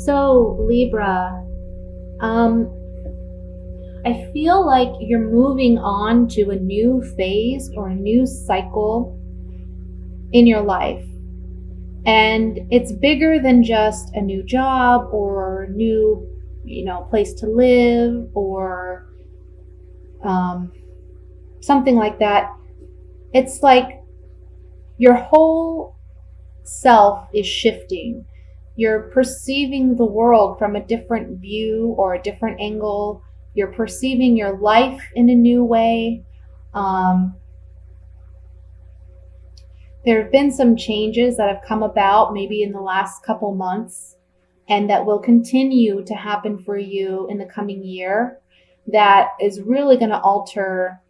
So, Libra, I feel like you're moving on to a new phase or a new cycle in your life. And it's bigger than just a new job or new, place to live or um, something like that. It's like your whole self is shifting. You're perceiving the world from a different view or a different angle. You're perceiving your life in a new way. Um, there have been some changes that have come about maybe in the last couple months and that will continue to happen for you in the coming year that is really going to alter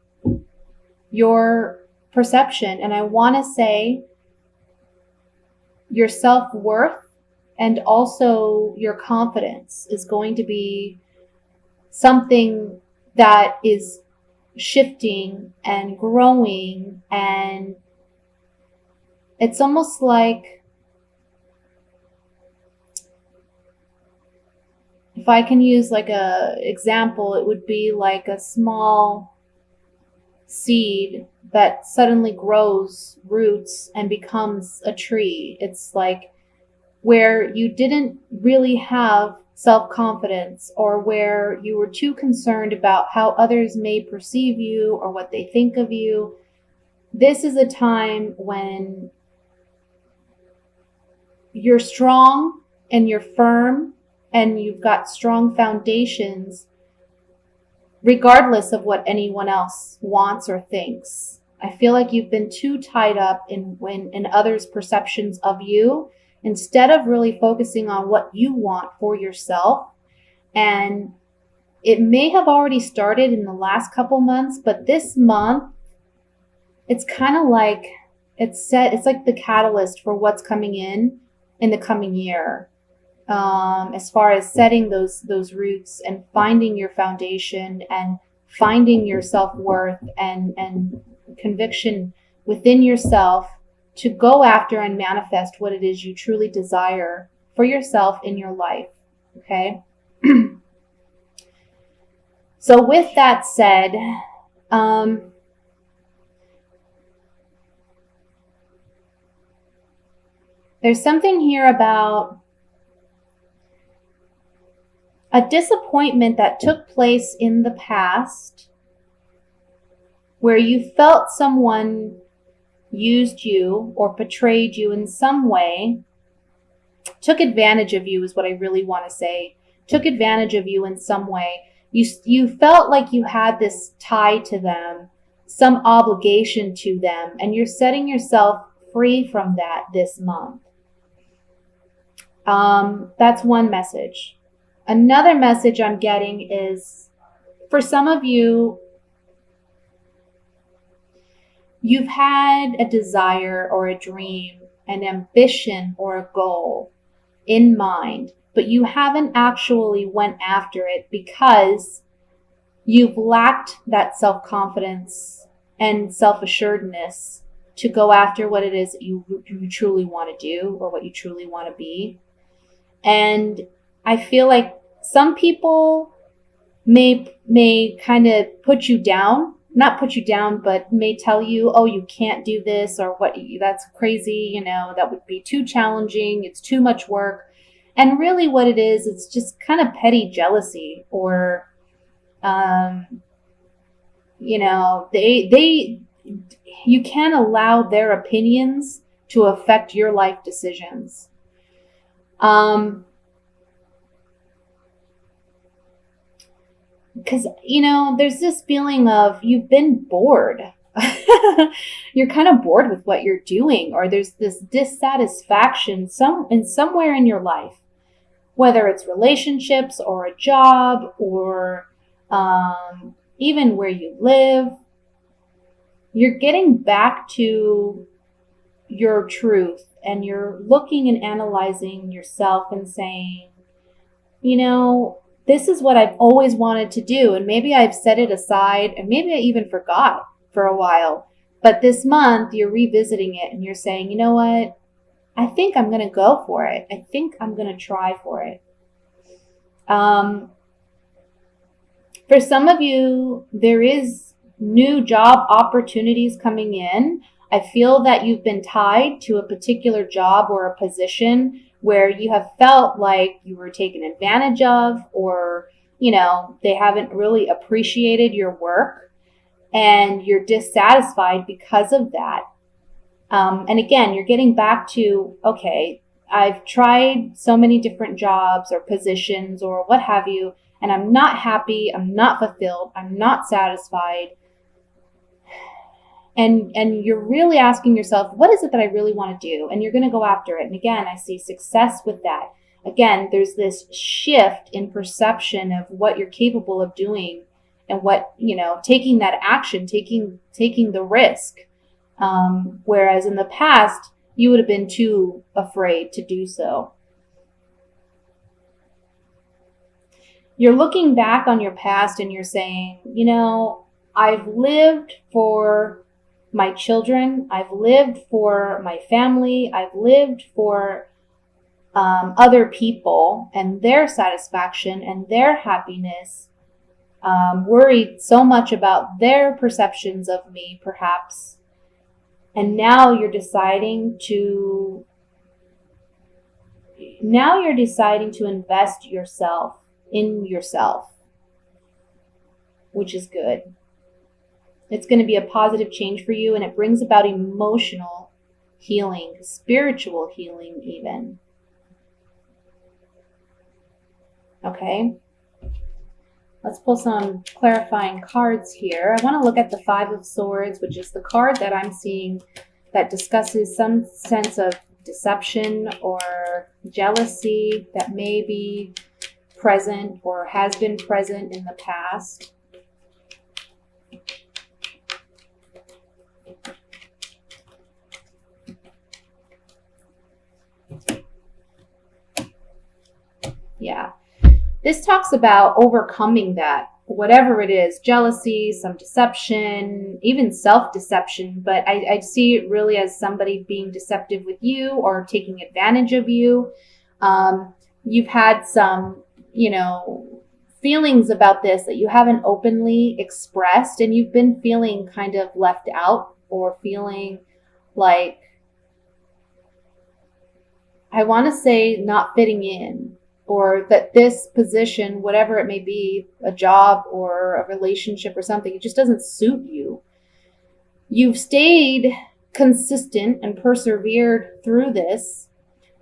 your perception. And I want to say your self-worth and also your confidence is going to be something that is shifting and growing, and it's almost like, if I can use like a example, it would be like a small seed that suddenly grows roots and becomes a tree. It's like where you didn't really have self-confidence, or where you were too concerned about how others may perceive you or what they think of you. This is a time when you're strong and you're firm and you've got strong foundations regardless of what anyone else wants or thinks. I feel like you've been too tied up in others' perceptions of you instead of really focusing on what you want for yourself. And it may have already started in the last couple months, but this month, it's kind of like it's like the catalyst for what's coming in the coming year. As far as setting those roots and finding your foundation and finding your self-worth and conviction within yourself to go after and manifest what it is you truly desire for yourself in your life. Okay? So with that said, there's something here about a disappointment that took place in the past where you felt someone used you or betrayed you in some way, took advantage of you is what I really want to say, took advantage of you in some way. You felt like you had this tie to them, some obligation to them, and you're setting yourself free from that this month. That's one message. Another message I'm getting is, for some of you, you've had a desire or a dream, an ambition or a goal in mind, but you haven't actually went after it because you've lacked that self-confidence and self-assuredness to go after what it is that you truly want to do or what you truly want to be. And I feel like some people may kind of put you down, not put you down, but may tell you, oh, you can't do this, or what, that's crazy, that would be too challenging, it's too much work. And really what it is, it's just kind of petty jealousy, or, you can't allow their opinions to affect your life decisions. Because, there's this feeling of you've been bored. You're kind of bored with what you're doing, or there's this dissatisfaction somewhere in your life, whether it's relationships or a job or even where you live. You're getting back to your truth, and you're looking and analyzing yourself and saying, this is what I've always wanted to do, and maybe I've set it aside, and maybe I even forgot for a while. But this month, you're revisiting it, and you're saying, you know what? I think I'm going to go for it. I think I'm going to try for it. For some of you, there is new job opportunities coming in. I feel that you've been tied to a particular job or a position where you have felt like you were taken advantage of, or, they haven't really appreciated your work and you're dissatisfied because of that. And again, you're getting back to, okay, I've tried so many different jobs or positions or what have you, and I'm not happy, I'm not fulfilled, I'm not satisfied. And you're really asking yourself, what is it that I really want to do? And you're going to go after it. And again, I see success with that. Again, there's this shift in perception of what you're capable of doing and what, taking that action, taking the risk. Whereas in the past, you would have been too afraid to do so. You're looking back on your past and you're saying, I've lived for my children, I've lived for my family, I've lived for other people and their satisfaction and their happiness, worried so much about their perceptions of me, perhaps. And now you're deciding to invest in yourself, which is good. It's going to be a positive change for you, and it brings about emotional healing, spiritual healing even. Okay. Let's pull some clarifying cards here. I want to look at the Five of Swords, which is the card that I'm seeing that discusses some sense of deception or jealousy that may be present or has been present in the past. Yeah. This talks about overcoming that, whatever it is, jealousy, some deception, even self-deception. But I see it really as somebody being deceptive with you or taking advantage of you. You've had some, feelings about this that you haven't openly expressed, and you've been feeling kind of left out or feeling like, I want to say, not fitting in. Or that this position, whatever it may be, a job or a relationship or something, it just doesn't suit you. You've stayed consistent and persevered through this,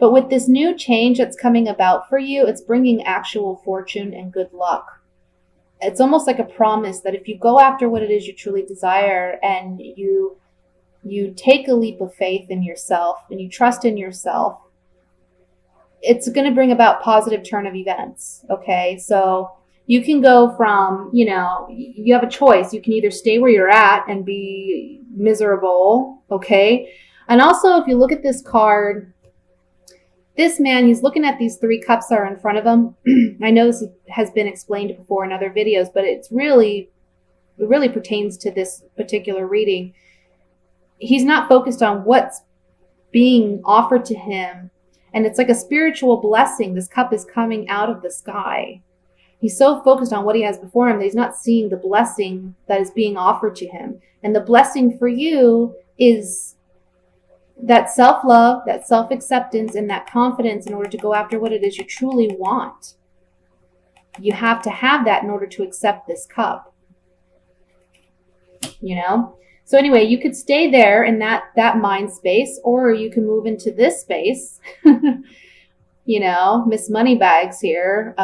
but with this new change that's coming about for you, it's bringing actual fortune and good luck. It's almost like a promise that if you go after what it is you truly desire and you take a leap of faith in yourself and you trust in yourself, it's going to bring about positive turn of events. Okay. So you can go from, you have a choice. You can either stay where you're at and be miserable. Okay. And also, if you look at this card, this man, he's looking at these three cups that are in front of him. I know this has been explained before in other videos, but it really pertains to this particular reading. He's not focused on what's being offered to him. And it's like a spiritual blessing. This cup is coming out of the sky. He's so focused on what he has before him that he's not seeing the blessing that is being offered to him. And the blessing for you is that self-love, that self-acceptance, and that confidence in order to go after what it is you truly want. You have to have that in order to accept this cup. So anyway, you could stay there in that mind space, or you can move into this space. Miss Moneybags here,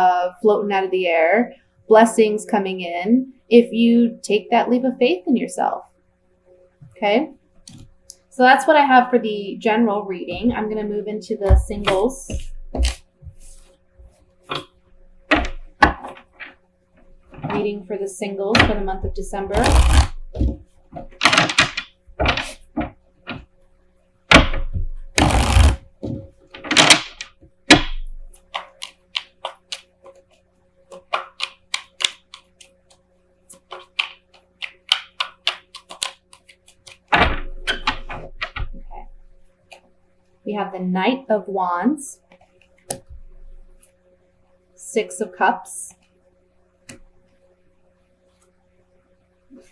floating out of the air, blessings coming in if you take that leap of faith in yourself. Okay? So that's what I have for the general reading. I'm going to move into the singles. Reading for the singles for the month of December. We have the Knight of Wands, Six of Cups,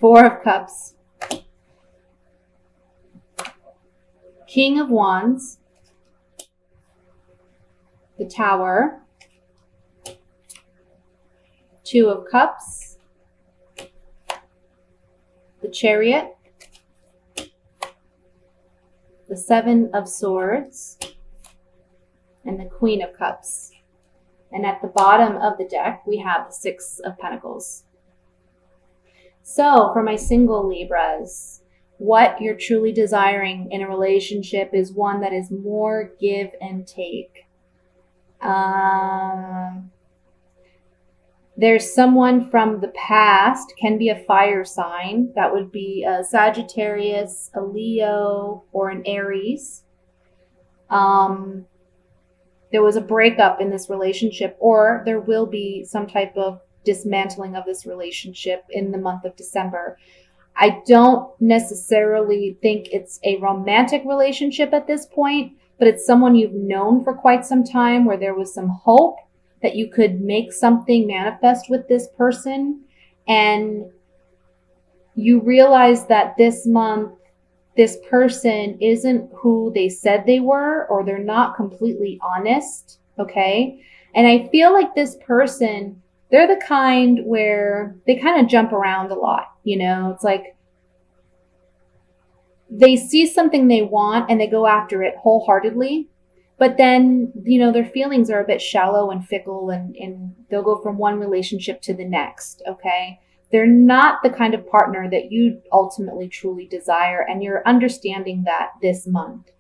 Four of Cups, King of Wands, the Tower, Two of Cups, the Chariot, the Seven of Swords, and the Queen of Cups. And at the bottom of the deck, we have the Six of Pentacles. So for my single Libras, what you're truly desiring in a relationship is one that is more give and take. There's someone from the past, can be a fire sign. That would be a Sagittarius, a Leo, or an Aries. There was a breakup in this relationship, or there will be some type of dismantling of this relationship in the month of December. I don't necessarily think it's a romantic relationship at this point, but it's someone you've known for quite some time where there was some hope that you could make something manifest with this person. And you realize that this month, this person isn't who they said they were, or they're not completely honest. Okay. And I feel like this person, they're the kind where they kind of jump around a lot. You know, it's like they see something they want and they go after it wholeheartedly. But then, you know, their feelings are a bit shallow and fickle, and they'll go from one relationship to the next. Okay. They're not the kind of partner that you ultimately truly desire. And you're understanding that this month.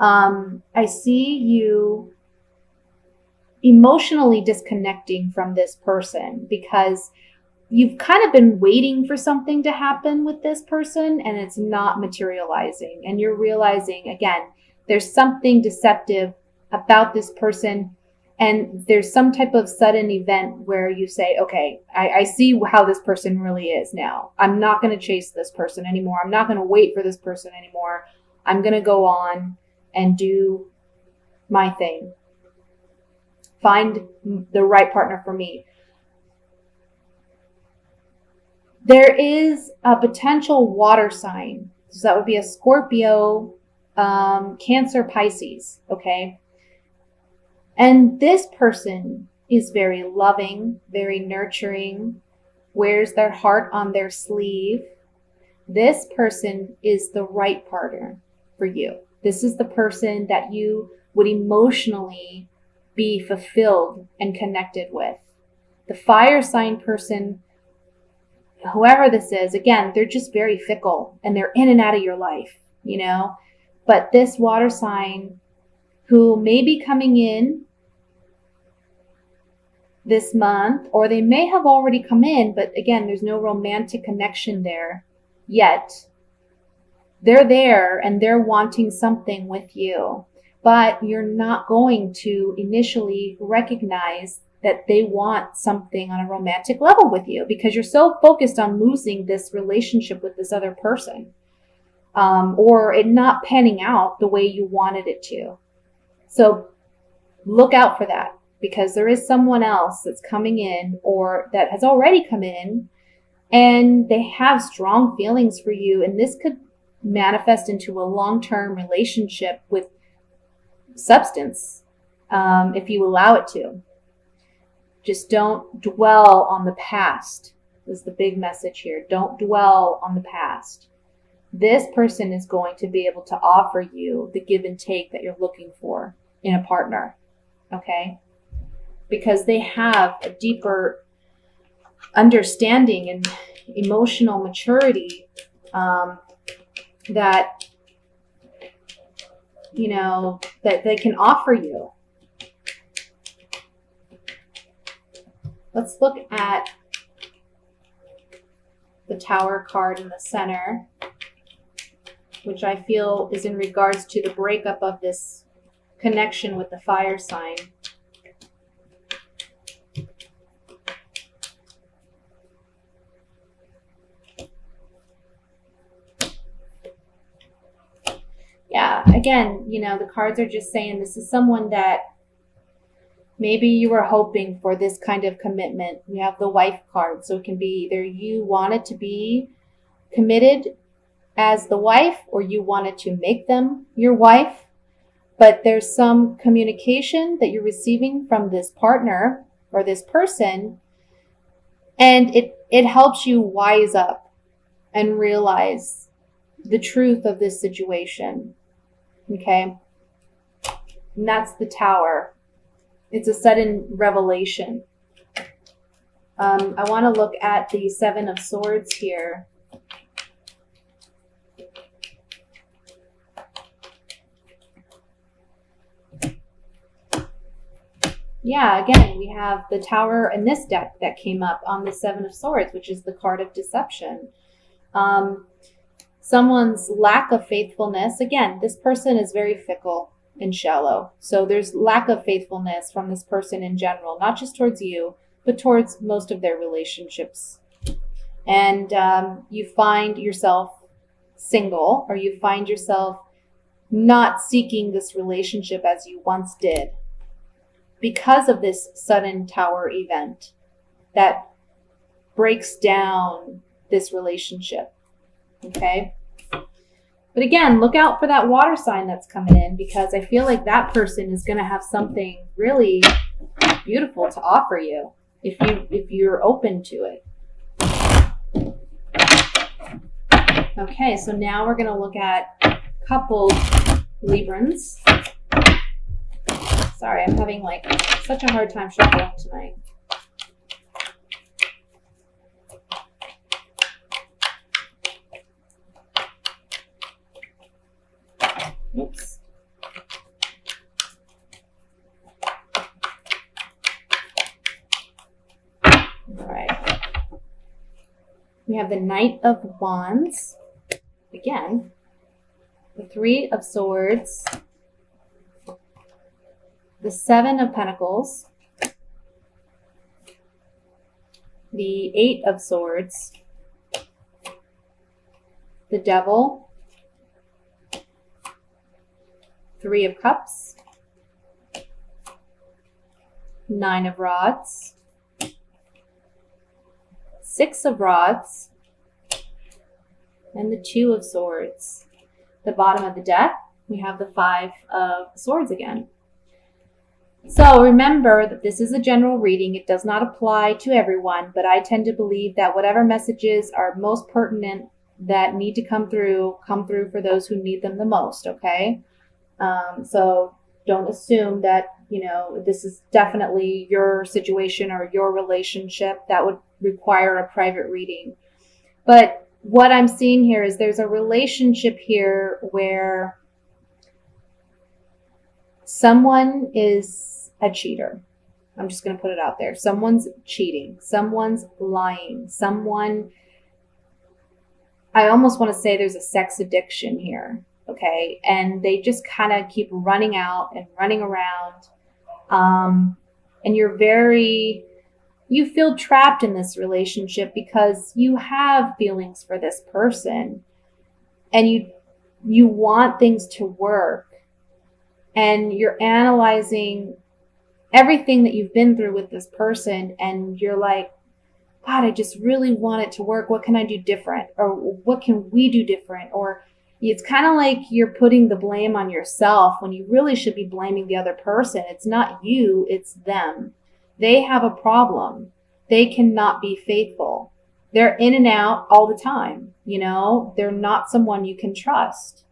I see you emotionally disconnecting from this person because you've kind of been waiting for something to happen with this person and it's not materializing. And you're realizing, again, there's something deceptive about this person. And there's some type of sudden event where you say, okay, I see how this person really is now. I'm not going to chase this person anymore. I'm not going to wait for this person anymore. I'm going to go on and do my thing. Find the right partner for me. There is a potential water sign. So that would be a Scorpio, Cancer, Pisces. Okay. And this person is very loving, very nurturing, wears their heart on their sleeve. This person is the right partner for you. This is the person that you would emotionally be fulfilled and connected with. The fire sign person, whoever this is, again, they're just very fickle and they're in and out of your life, you know. But this water sign who may be coming in this month, or they may have already come in, but again, there's no romantic connection there yet. They're there and they're wanting something with you, but you're not going to initially recognize that they want something on a romantic level with you because you're so focused on losing this relationship with this other person, or it not panning out the way you wanted it to. So look out for that, because there is someone else that's coming in or that has already come in and they have strong feelings for you. And this could manifest into a long-term relationship with substance, if you allow it to. Just don't dwell on the past is the big message here. Don't dwell on the past. This person is going to be able to offer you the give and take that you're looking for in a partner. Okay? Because they have a deeper understanding and emotional maturity that, you know, that they can offer you. Let's look at the Tower card in the center, which I feel is in regards to the breakup of this connection with the fire sign. Yeah, again, you know, the cards are just saying this is someone that Maybe you were hoping for this kind of commitment. We have the wife card. So it can be either you wanted to be committed as the wife or you wanted to make them your wife. But there's some communication that you're receiving from this partner or this person, and it helps you wise up and realize the truth of this situation. Okay? And that's the Tower. It's a sudden revelation. I want to look at the Seven of Swords here. Yeah, again, we have the Tower in this deck that came up on the Seven of Swords, which is the card of deception. Someone's lack of faithfulness. Again, this person is very fickle and shallow. So there's lack of faithfulness from this person in general, not just towards you, but towards most of their relationships. And you find yourself single, or you find yourself not seeking this relationship as you once did, because of this sudden Tower event that breaks down this relationship. Okay? But again, look out for that water sign that's coming in, because I feel like that person is going to have something really beautiful to offer you if you're open to it. Okay, so now we're going to look at coupled Librans. Sorry, I'm having like such a hard time shuffling tonight. Oops. All right. We have the Knight of Wands. Again, the Three of Swords, the Seven of Pentacles, the Eight of Swords, the Devil, Three of Cups, Nine of Rods, Six of Rods, and the Two of Swords. The bottom of the deck, we have the Five of Swords again. So remember that this is a general reading. It does not apply to everyone, but I tend to believe that whatever messages are most pertinent that need to come through for those who need them the most, okay? So don't assume that, this is definitely your situation or your relationship. That would require a private reading. But what I'm seeing here is there's a relationship here where someone is a cheater. I'm just going to put it out there. Someone's cheating. Someone's lying. I almost want to say there's a sex addiction here. Okay. And they just kind of keep running out and running around. And you feel trapped in this relationship because you have feelings for this person and you want things to work, and you're analyzing everything that you've been through with this person, and you're like, God, I just really want it to work. What can I do different? Or what can we do different? Or it's kind of like you're putting the blame on yourself when you really should be blaming the other person. It's not you, it's them. They have a problem. They cannot be faithful. They're in and out all the time. They're not someone you can trust.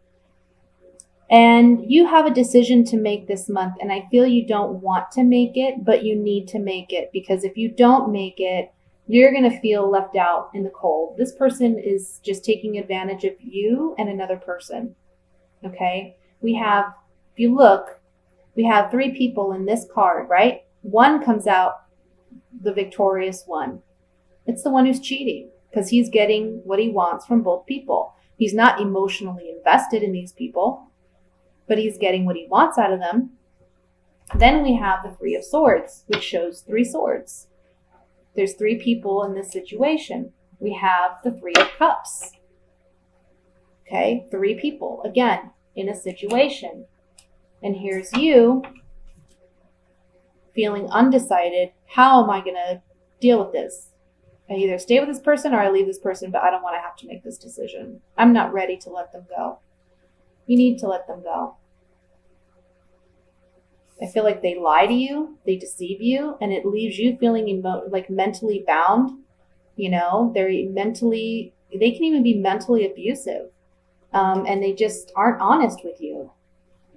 And you have a decision to make this month, and I feel you don't want to make it, but you need to make it, because if you don't make it, you're going to feel left out in the cold. This person is just taking advantage of you and another person. Okay? If you look, we have three people in this card, right? One comes out the victorious one. It's the one who's cheating, because he's getting what he wants from both people. He's not emotionally invested in these people, but he's getting what he wants out of them. Then we have the Three of Swords, which shows three swords. There's three people in this situation. We have the Three of Cups. Okay, three people, again, in a situation. And here's you feeling undecided. How am I going to deal with this? I either stay with this person or I leave this person, but I don't want to have to make this decision. I'm not ready to let them go. You need to let them go. I feel like they lie to you, they deceive you, and it leaves you feeling like mentally bound. You know, they can even be mentally abusive, and they just aren't honest with you.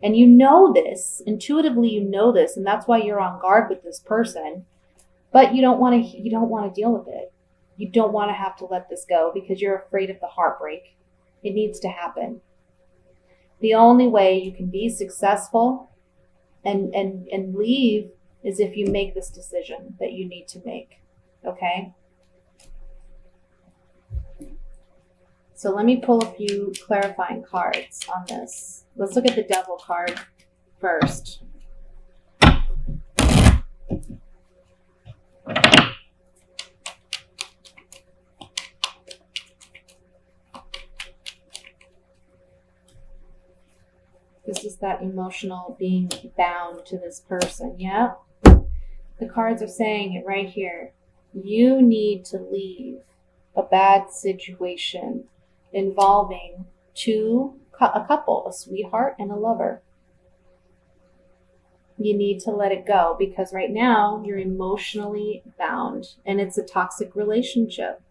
And you know this, intuitively you know this, and that's why you're on guard with this person, but you don't want to deal with it. You don't want to have to let this go because you're afraid of the heartbreak. It needs to happen. The only way you can be successful and leave is if you make this decision that you need to make. Okay? So let me pull a few clarifying cards on this. Let's look at the Devil card first. This is that emotional being bound to this person, yeah? The cards are saying it right here. You need to leave a bad situation involving a couple, a sweetheart and a lover. You need to let it go because right now you're emotionally bound and it's a toxic relationship.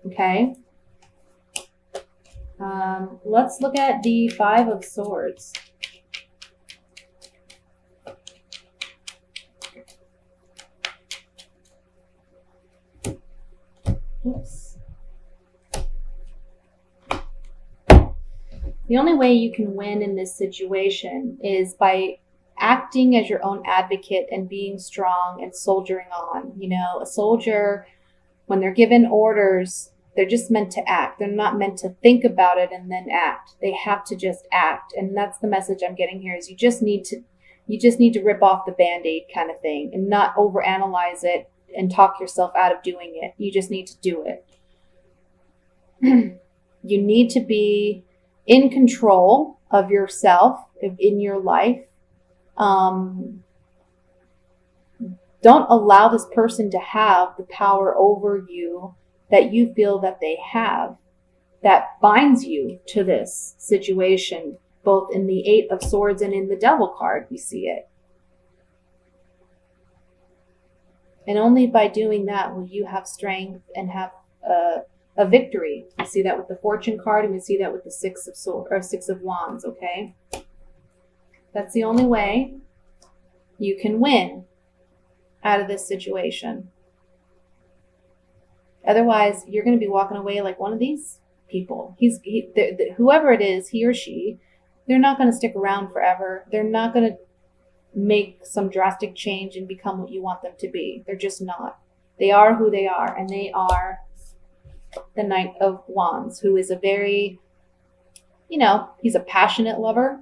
Okay? Let's look at the Five of Swords. Oops. The only way you can win in this situation is by acting as your own advocate and being strong and soldiering on. You know, a soldier, when they're given orders, they're just meant to act. They're not meant to think about it and then act. They have to just act. And that's the message I'm getting here is you just need to rip off the Band-Aid kind of thing and not overanalyze it and talk yourself out of doing it. You just need to do it. You need to be in control of yourself in your life. Don't allow this person to have the power over you that you feel that they have, that binds you to this situation, both in the Eight of Swords and in the Devil card, we see it. And only by doing that will you have strength and have a victory. We see that with the Fortune card, and we see that with the Six of Wands, okay? That's the only way you can win out of this situation. Otherwise, you're going to be walking away like one of these people. Whoever it is, he or she, they're not going to stick around forever. They're not going to make some drastic change and become what you want them to be. They're just not. They are who they are, and they are the Knight of Wands, who is a very, he's a passionate lover,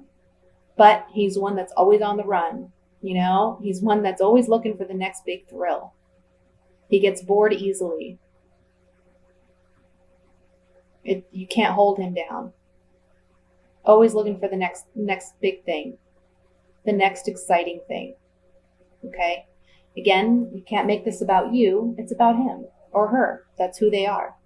but he's one that's always on the run. He's one that's always looking for the next big thrill. He gets bored easily. You can't hold him down. Always looking for the next big thing, the next exciting thing. Okay? Again, you can't make this about you. It's about him or her. That's who they are.